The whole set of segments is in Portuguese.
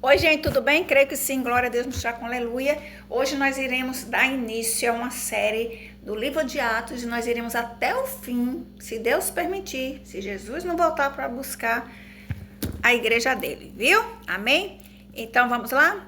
Oi, gente, tudo bem? Creio que sim, glória a Deus, nos com aleluia. Hoje nós iremos dar início a uma série do livro de Atos e nós iremos até o fim, se Deus permitir, se Jesus não voltar para buscar a igreja dele, viu? Amém? Então vamos lá?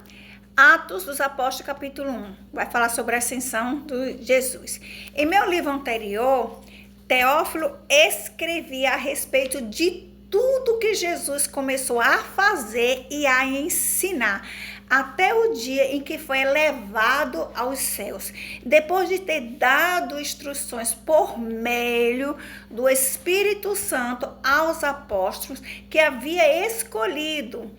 Atos dos Apóstolos, capítulo 1, vai falar sobre a ascensão de Jesus. Em meu livro anterior, Teófilo escrevia a respeito de tudo que Jesus começou a fazer e a ensinar, até o dia em que foi elevado aos céus, depois de ter dado instruções por meio do Espírito Santo aos apóstolos que havia escolhido.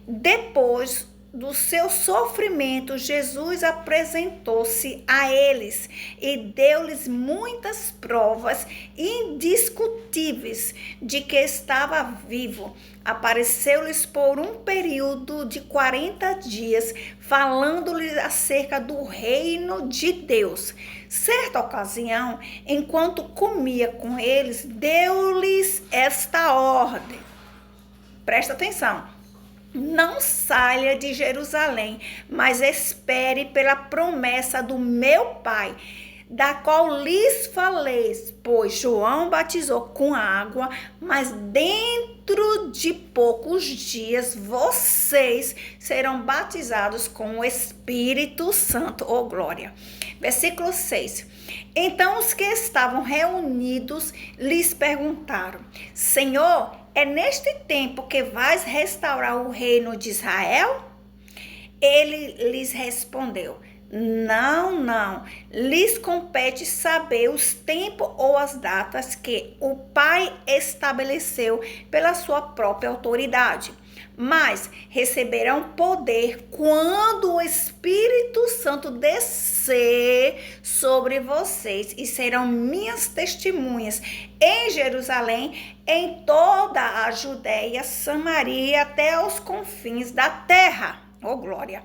Depois do seu sofrimento, Jesus apresentou-se a eles e deu-lhes muitas provas indiscutíveis de que estava vivo. Apareceu-lhes por um período de 40 dias, falando-lhes acerca do reino de Deus. Certa ocasião, enquanto comia com eles, deu-lhes esta ordem. Presta atenção. Não saia de Jerusalém, mas espere pela promessa do meu Pai, da qual lhes falei, pois João batizou com água, mas dentro de poucos dias vocês serão batizados com o Espírito Santo. Oh, glória! Versículo 6. Então os que estavam reunidos lhes perguntaram: Senhor, é neste tempo que vais restaurar o reino de Israel? Ele lhes respondeu: Não. Lhes compete saber os tempos ou as datas que o Pai estabeleceu pela sua própria autoridade. Mas receberão poder quando o Espírito Santo descer sobre vocês e serão minhas testemunhas em Jerusalém, em toda a Judéia, Samaria, até aos confins da terra. Oh, glória!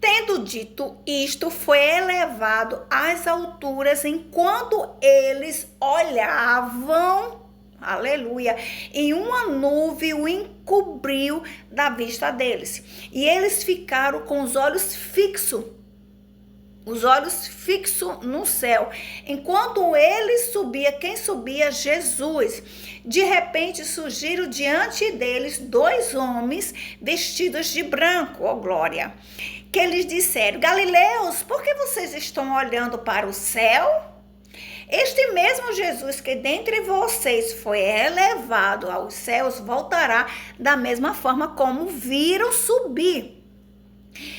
Tendo dito isto, foi elevado às alturas enquanto eles olhavam, aleluia, e uma nuvem o encobriu da vista deles. E eles ficaram com os olhos fixos no céu. Enquanto ele subia, quem subia? Jesus. De repente surgiram diante deles dois homens vestidos de branco, ó glória, que lhes disseram: Galileus, por que vocês estão olhando para o céu? Este mesmo Jesus que dentre vocês foi elevado aos céus voltará da mesma forma como viram subir.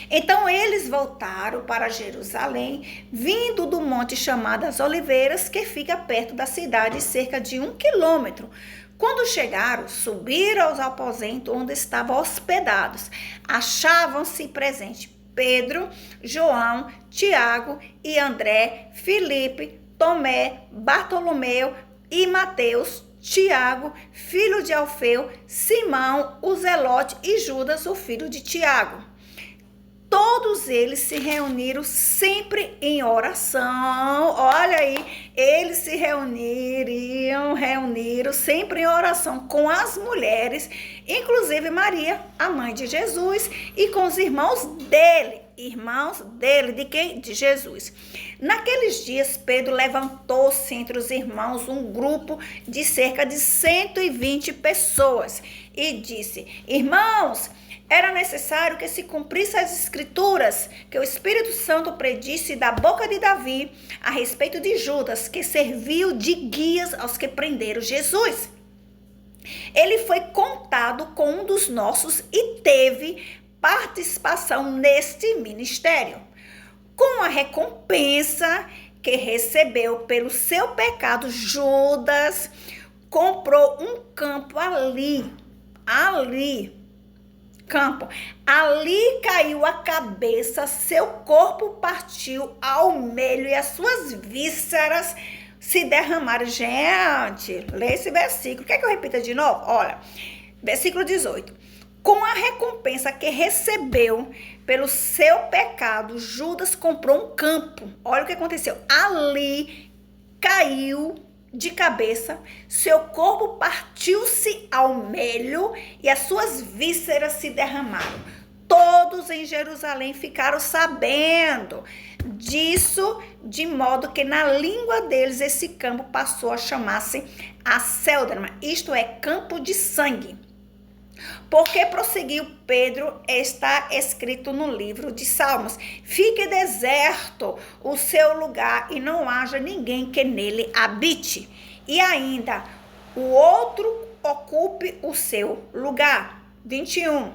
Então eles voltaram para Jerusalém, vindo do monte chamado as Oliveiras, que fica perto da cidade, cerca de 1 quilômetro. Quando chegaram, subiram aos aposentos onde estavam hospedados. Achavam-se presentes Pedro, João, Tiago e André, Filipe, Tomé, Bartolomeu e Mateus, Tiago, filho de Alfeu, Simão, o Zelote e Judas, o filho de Tiago. Todos eles se reuniram sempre em oração. Olha aí, eles se reuniram sempre em oração com as mulheres, inclusive Maria, a mãe de Jesus, e com os irmãos dele. Irmãos dele, de quem? De Jesus. Naqueles dias, Pedro levantou-se entre os irmãos um grupo de cerca de 120 pessoas e disse: Irmãos, era necessário que se cumprisse as escrituras que o Espírito Santo predisse da boca de Davi a respeito de Judas, que serviu de guias aos que prenderam Jesus. Ele foi contado com um dos nossos e teve participação neste ministério. Com a recompensa que recebeu pelo seu pecado, Judas comprou um campo ali caiu a cabeça, seu corpo partiu ao meio e as suas vísceras se derramaram. Gente, lê esse versículo. Quer que eu repita de novo? Olha, versículo 18. Com a recompensa que recebeu pelo seu pecado, Judas comprou um campo. Olha o que aconteceu. Ali caiu de cabeça, seu corpo partiu-se ao meio e as suas vísceras se derramaram. Todos em Jerusalém ficaram sabendo disso, de modo que na língua deles esse campo passou a chamar-se Acéldama, isto é, campo de sangue. Porque prosseguiu Pedro, está escrito no livro de Salmos: fique deserto o seu lugar e não haja ninguém que nele habite. E ainda, o outro ocupe o seu lugar. 21.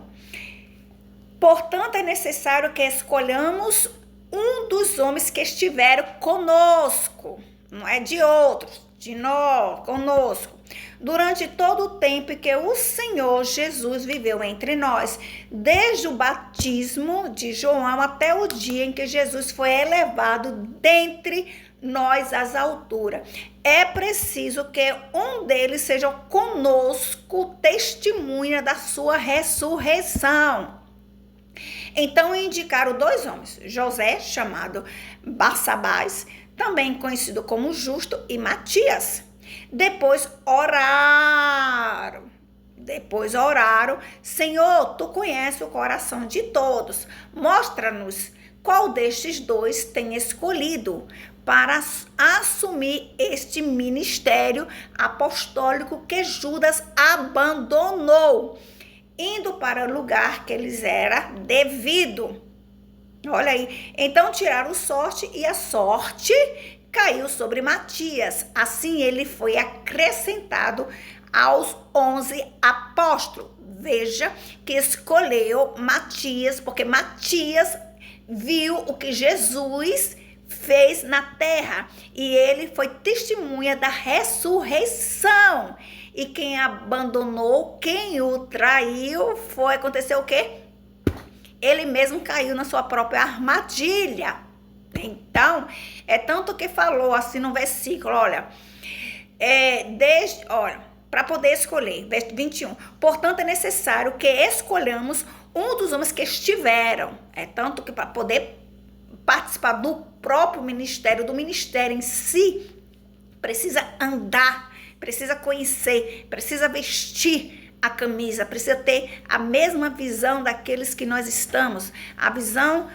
Portanto, é necessário que escolhamos um dos homens que estiveram conosco, não é de outros, de nós, conosco, durante todo o tempo que o Senhor Jesus viveu entre nós, desde o batismo de João até o dia em que Jesus foi elevado dentre nós às alturas. É preciso que um deles seja conosco, testemunha da sua ressurreição. Então indicaram 2 homens, José, chamado Barsabás, também conhecido como Justo, e Matias. Depois oraram, Senhor, tu conheces o coração de todos, mostra-nos qual destes 2 tem escolhido para assumir este ministério apostólico que Judas abandonou, indo para o lugar que lhes era devido. Olha aí, então tiraram sorte e a sorte caiu sobre Matias. Assim ele foi acrescentado aos 11 apóstolos. Veja que escolheu Matias, porque Matias viu o que Jesus fez na terra e ele foi testemunha da ressurreição. E quem abandonou, quem o traiu, aconteceu o quê? Ele mesmo caiu na sua própria armadilha. Então, é tanto que falou assim no versículo, olha, para poder escolher, verso 21, portanto é necessário que escolhamos um dos homens que estiveram, tanto que para poder participar do próprio ministério, do ministério em si, precisa andar, precisa conhecer, precisa vestir a camisa, precisa ter a mesma visão daqueles que nós estamos, a visão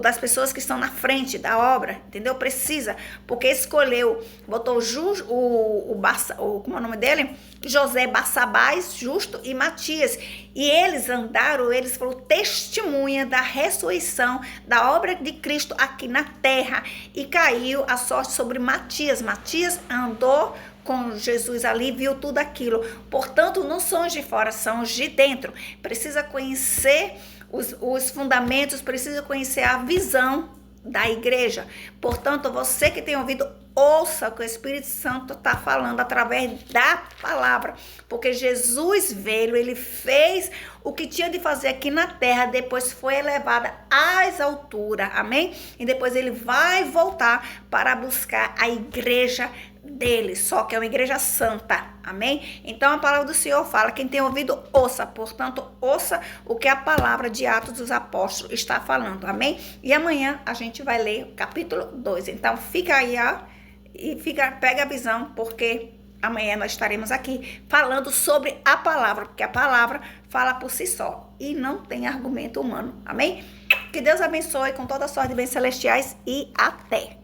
das pessoas que estão na frente da obra, entendeu? Precisa, porque escolheu, botou como é o nome dele? José, Barsabás, Justo e Matias, e eles andaram, eles foram testemunha da ressurreição, da obra de Cristo aqui na terra, e caiu a sorte sobre Matias. Matias andou com Jesus ali, viu tudo aquilo. Portanto, não são os de fora, são os de dentro. Precisa conhecer os fundamentos, precisa conhecer a visão da igreja. Portanto, você que tem ouvido, ouça o que o Espírito Santo está falando através da palavra, porque Jesus veio, ele fez o que tinha de fazer aqui na terra, depois foi elevada às alturas, amém? E depois ele vai voltar para buscar a igreja dele, só que é uma igreja santa, amém? Então a palavra do Senhor fala, quem tem ouvido, ouça. Portanto, ouça o que a palavra de Atos dos Apóstolos está falando, amém? E amanhã a gente vai ler o capítulo 2, então fica aí, pega a visão, porque amanhã nós estaremos aqui falando sobre a palavra, porque a palavra fala por si só e não tem argumento humano, amém? Que Deus abençoe com toda a sorte de bens celestiais e até!